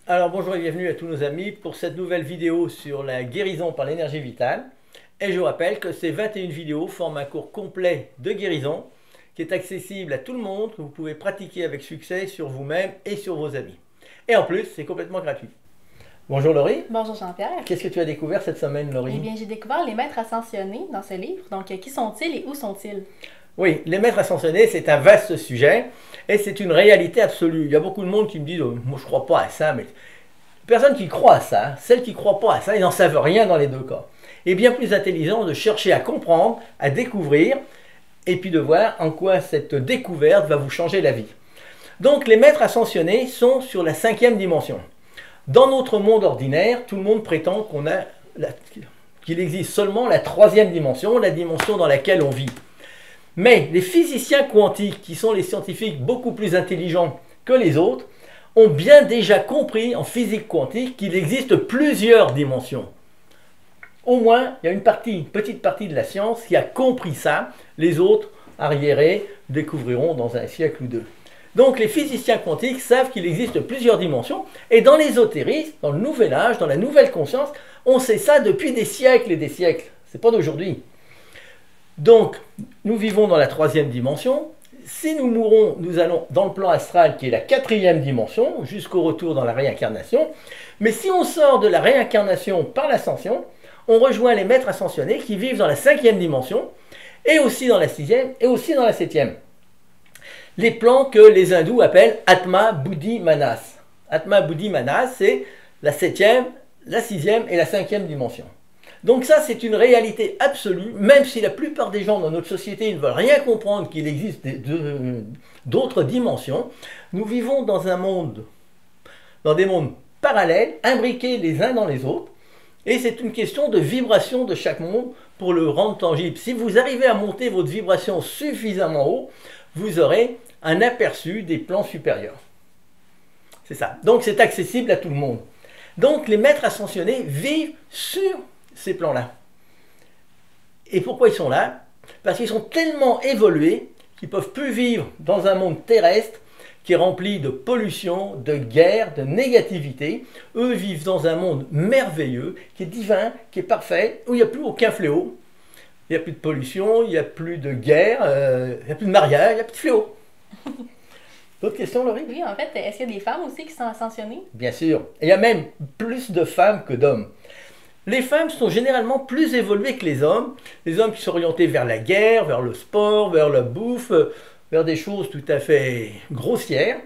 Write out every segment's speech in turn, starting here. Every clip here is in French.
Alors bonjour et bienvenue à tous nos amis pour cette nouvelle vidéo sur la guérison par l'énergie vitale. Et je vous rappelle que ces 21 vidéos forment un cours complet de guérison qui est accessible à tout le monde, que vous pouvez pratiquer avec succès sur vous-même et sur vos amis. Et en plus, c'est complètement gratuit. Bonjour Laurie. Bonjour Jean-Pierre. Qu'est-ce que tu as découvert cette semaine, Laurie? Eh bien, j'ai découvert les maîtres ascensionnés dans ce livre. Donc, qui sont-ils et où sont-ils? Oui, les maîtres ascensionnés, c'est un vaste sujet et c'est une réalité absolue. Il y a beaucoup de monde qui me dit moi je ne crois pas à ça, mais personne qui croit à ça, celles qui ne croient pas à ça, ils n'en savent rien dans les deux cas. Il est bien plus intelligent de chercher à comprendre, à découvrir, et puis de voir en quoi cette découverte va vous changer la vie. Donc les maîtres ascensionnés sont sur la 5e dimension. Dans notre monde ordinaire, tout le monde prétend qu'il existe seulement la 3e dimension, la dimension dans laquelle on vit. Mais les physiciens quantiques, qui sont les scientifiques beaucoup plus intelligents que les autres, ont bien déjà compris en physique quantique qu'il existe plusieurs dimensions. Au moins, il y a une petite partie de la science qui a compris ça. Les autres, arriérés, découvriront dans un siècle ou deux. Donc les physiciens quantiques savent qu'il existe plusieurs dimensions. Et dans l'ésotérisme, dans le nouvel âge, dans la nouvelle conscience, on sait ça depuis des siècles et des siècles. Ce n'est pas d'aujourd'hui. Donc, nous vivons dans la 3e dimension. Si nous mourons, nous allons dans le plan astral qui est la 4e dimension, jusqu'au retour dans la réincarnation. Mais si on sort de la réincarnation par l'ascension, on rejoint les maîtres ascensionnés qui vivent dans la 5e dimension, et aussi dans la 6e, et aussi dans la 7e. Les plans que les hindous appellent Atma, Buddhi, Manas. Atma, Buddhi, Manas, c'est la 7e, la 6e et la 5e dimension. Donc ça, c'est une réalité absolue, même si la plupart des gens dans notre société ne veulent rien comprendre qu'il existe d'autres dimensions. Nous vivons dans un monde, dans des mondes parallèles, imbriqués les uns dans les autres, et c'est une question de vibration de chaque monde pour le rendre tangible. Si vous arrivez à monter votre vibration suffisamment haut, vous aurez un aperçu des plans supérieurs. C'est ça. Donc c'est accessible à tout le monde. Donc les maîtres ascensionnés vivent sur ces plans-là. Et pourquoi ils sont là? Parce qu'ils sont tellement évolués qu'ils ne peuvent plus vivre dans un monde terrestre qui est rempli de pollution, de guerre, de négativité. Eux vivent dans un monde merveilleux, qui est divin, qui est parfait, où il n'y a plus aucun fléau. Il n'y a plus de pollution, il n'y a plus de guerre, il n'y a plus de mariage, il n'y a plus de fléau. D'autres questions, Laurie? Oui, en fait, est-ce qu'il y a des femmes aussi qui sont ascensionnées? Bien sûr. Et il y a même plus de femmes que d'hommes. Les femmes sont généralement plus évoluées que les hommes qui sont orientés vers la guerre, vers le sport, vers la bouffe, vers des choses tout à fait grossières.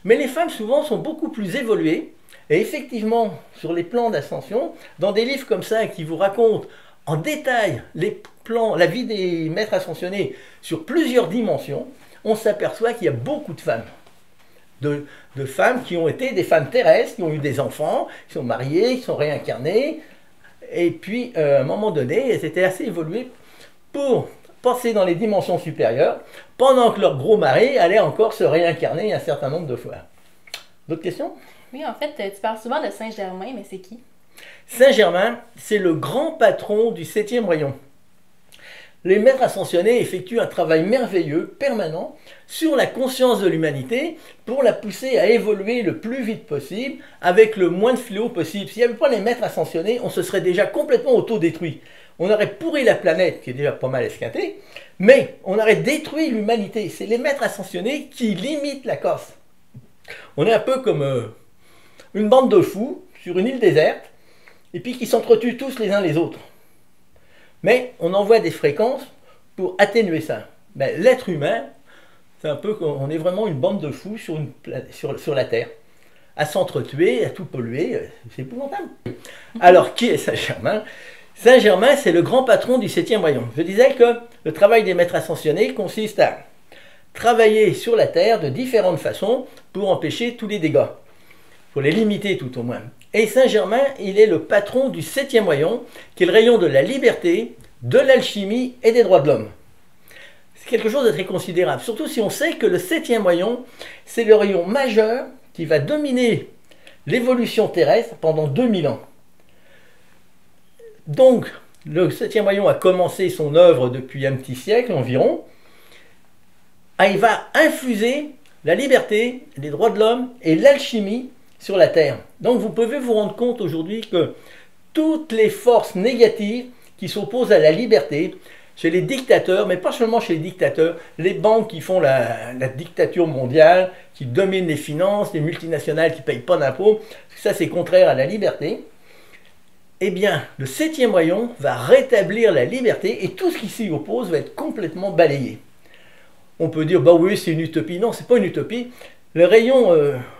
Mais les femmes souvent sont beaucoup plus évoluées. Et effectivement, sur les plans d'ascension, dans des livres comme ça qui vous racontent en détail les plans, la vie des maîtres ascensionnés sur plusieurs dimensions, on s'aperçoit qu'il y a beaucoup de femmes. De femmes qui ont été des femmes terrestres, qui ont eu des enfants, qui sont mariées, qui sont réincarnées. Et puis, à un moment donné, elles étaient assez évoluées pour passer dans les dimensions supérieures, pendant que leur gros mari allait encore se réincarner un certain nombre de fois. D'autres questions? Oui, en fait, tu parles souvent de Saint-Germain, mais c'est qui? Saint-Germain, c'est le grand patron du 7e rayon. Les maîtres ascensionnés effectuent un travail merveilleux, permanent, sur la conscience de l'humanité pour la pousser à évoluer le plus vite possible, avec le moins de fléaux possible. S'il n'y avait pas les maîtres ascensionnés, on se serait déjà complètement autodétruit. On aurait pourri la planète, qui est déjà pas mal esquintée, mais on aurait détruit l'humanité. C'est les maîtres ascensionnés qui limitent la casse. On est un peu comme une bande de fous sur une île déserte, et puis qui s'entretuent tous les uns les autres. Mais on envoie des fréquences pour atténuer ça. Ben, l'être humain, c'est un peu qu'on est vraiment une bande de fous sur la Terre, à s'entretuer, à tout polluer, c'est épouvantable. Alors, qui est Saint-Germain? Saint-Germain, c'est le grand patron du 7e rayon. Je disais que le travail des maîtres ascensionnés consiste à travailler sur la Terre de différentes façons pour empêcher tous les dégâts, pour les limiter tout au moins. Et Saint-Germain, il est le patron du 7e rayon, qui est le rayon de la liberté, de l'alchimie et des droits de l'homme. C'est quelque chose de très considérable, surtout si on sait que le 7e rayon, c'est le rayon majeur qui va dominer l'évolution terrestre pendant 2000 ans. Donc, le 7e rayon a commencé son œuvre depuis un petit siècle environ. Il va infuser la liberté, les droits de l'homme et l'alchimie sur la Terre. Donc vous pouvez vous rendre compte aujourd'hui que toutes les forces négatives qui s'opposent à la liberté, chez les dictateurs, mais pas seulement chez les dictateurs, les banques qui font la dictature mondiale, qui dominent les finances, les multinationales qui ne payent pas d'impôts, ça c'est contraire à la liberté, eh bien le 7e rayon va rétablir la liberté et tout ce qui s'y oppose va être complètement balayé. On peut dire, bah oui, c'est une utopie. Non, c'est pas une utopie. Le rayon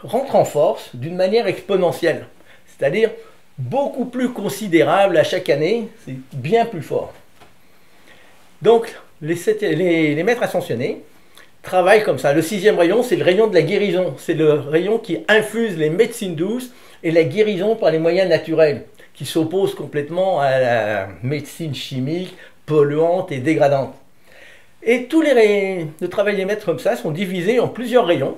rentre en force d'une manière exponentielle, c'est-à-dire beaucoup plus considérable à chaque année, c'est bien plus fort. Donc, les maîtres ascensionnés travaillent comme ça. Le 6e rayon, c'est le rayon de la guérison. C'est le rayon qui infuse les médecines douces et la guérison par les moyens naturels, qui s'oppose complètement à la médecine chimique, polluante et dégradante. Et tous le travail des maîtres comme ça sont divisés en plusieurs rayons,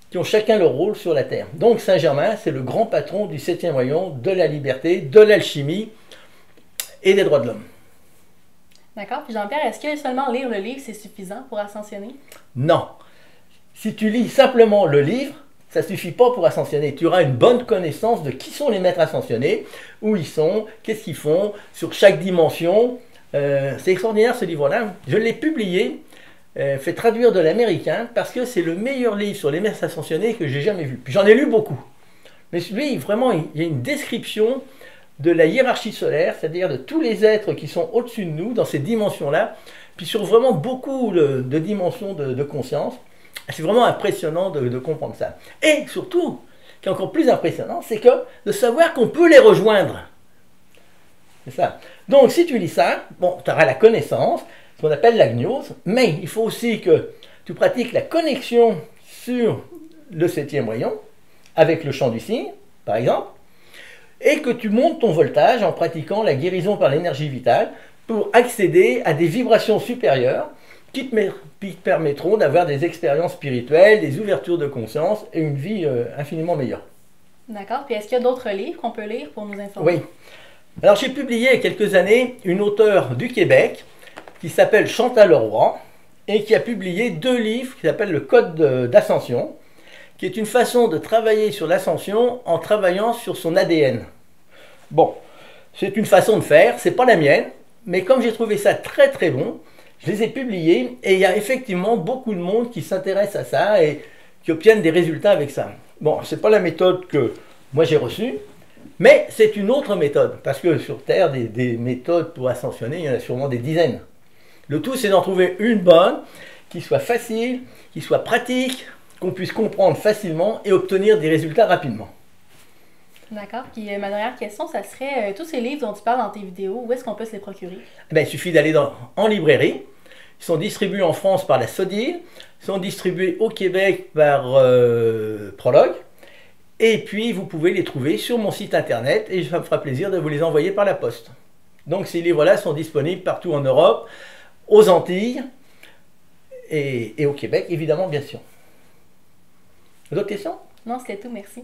qui ont chacun leur rôle sur la Terre. Donc Saint-Germain, c'est le grand patron du 7e rayon, de la liberté, de l'alchimie et des droits de l'homme. D'accord. Puis Jean-Pierre, est-ce que seulement lire le livre, c'est suffisant pour ascensionner? Non. Si tu lis simplement le livre, ça ne suffit pas pour ascensionner. Tu auras une bonne connaissance de qui sont les maîtres ascensionnés, où ils sont, qu'est-ce qu'ils font, sur chaque dimension. C'est extraordinaire ce livre-là. Je l'ai publié, fait traduire de l'américain, parce que c'est le meilleur livre sur les maîtres ascensionnés que j'ai jamais vu. Puis j'en ai lu beaucoup. Mais lui, vraiment, il y a une description de la hiérarchie solaire, c'est-à-dire de tous les êtres qui sont au-dessus de nous, dans ces dimensions-là, puis sur vraiment beaucoup de dimensions de conscience. C'est vraiment impressionnant de comprendre ça. Et surtout, ce qui est encore plus impressionnant, c'est que de savoir qu'on peut les rejoindre. C'est ça. Donc, si tu lis ça, bon, tu auras la connaissance, ce qu'on appelle la gnose, mais il faut aussi que tu pratiques la connexion sur le 7e rayon, avec le chant du cygne, par exemple, et que tu montes ton voltage en pratiquant la guérison par l'énergie vitale pour accéder à des vibrations supérieures qui te permettront d'avoir des expériences spirituelles, des ouvertures de conscience et une vie infiniment meilleure. D'accord. Puis est-ce qu'il y a d'autres livres qu'on peut lire pour nous informer? Oui. Alors j'ai publié il y a quelques années une auteure du Québec qui s'appelle Chantal Leroy et qui a publié 2 livres qui s'appellent le Code d'Ascension, qui est une façon de travailler sur l'ascension en travaillant sur son ADN. Bon, c'est une façon de faire, c'est pas la mienne, mais comme j'ai trouvé ça très très bon, je les ai publiés et il y a effectivement beaucoup de monde qui s'intéresse à ça et qui obtiennent des résultats avec ça. Bon, c'est pas la méthode que moi j'ai reçue, mais c'est une autre méthode, parce que sur Terre, des méthodes pour ascensionner, il y en a sûrement des dizaines. Le tout, c'est d'en trouver une bonne, qui soit facile, qui soit pratique, qu'on puisse comprendre facilement et obtenir des résultats rapidement. D'accord. Puis ma dernière question, ça serait tous ces livres dont tu parles dans tes vidéos, où est-ce qu'on peut se les procurer? Eh bien, il suffit d'aller en librairie. Ils sont distribués en France par la Sodil, ils sont distribués au Québec par Prologue. Et puis, vous pouvez les trouver sur mon site internet et ça me fera plaisir de vous les envoyer par la poste. Donc, ces livres-là sont disponibles partout en Europe, aux Antilles et au Québec, évidemment, bien sûr. D'autres questions? Non, c'était tout, merci.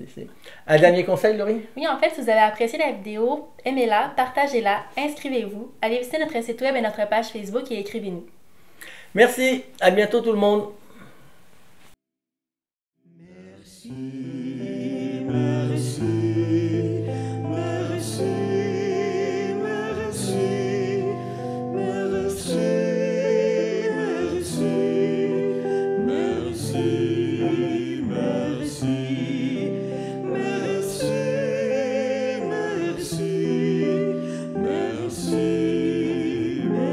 Un dernier conseil, Laurie? Oui, en fait, si vous avez apprécié la vidéo, aimez-la, partagez-la, inscrivez-vous, allez visiter notre site web et notre page Facebook et écrivez-nous. Merci, à bientôt tout le monde. Merci, merci, merci, merci, merci, merci, merci, merci, merci, merci, merci,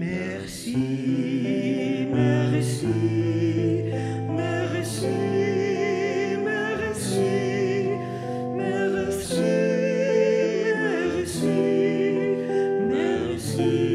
merci, merci, merci, merci, merci, merci, merci.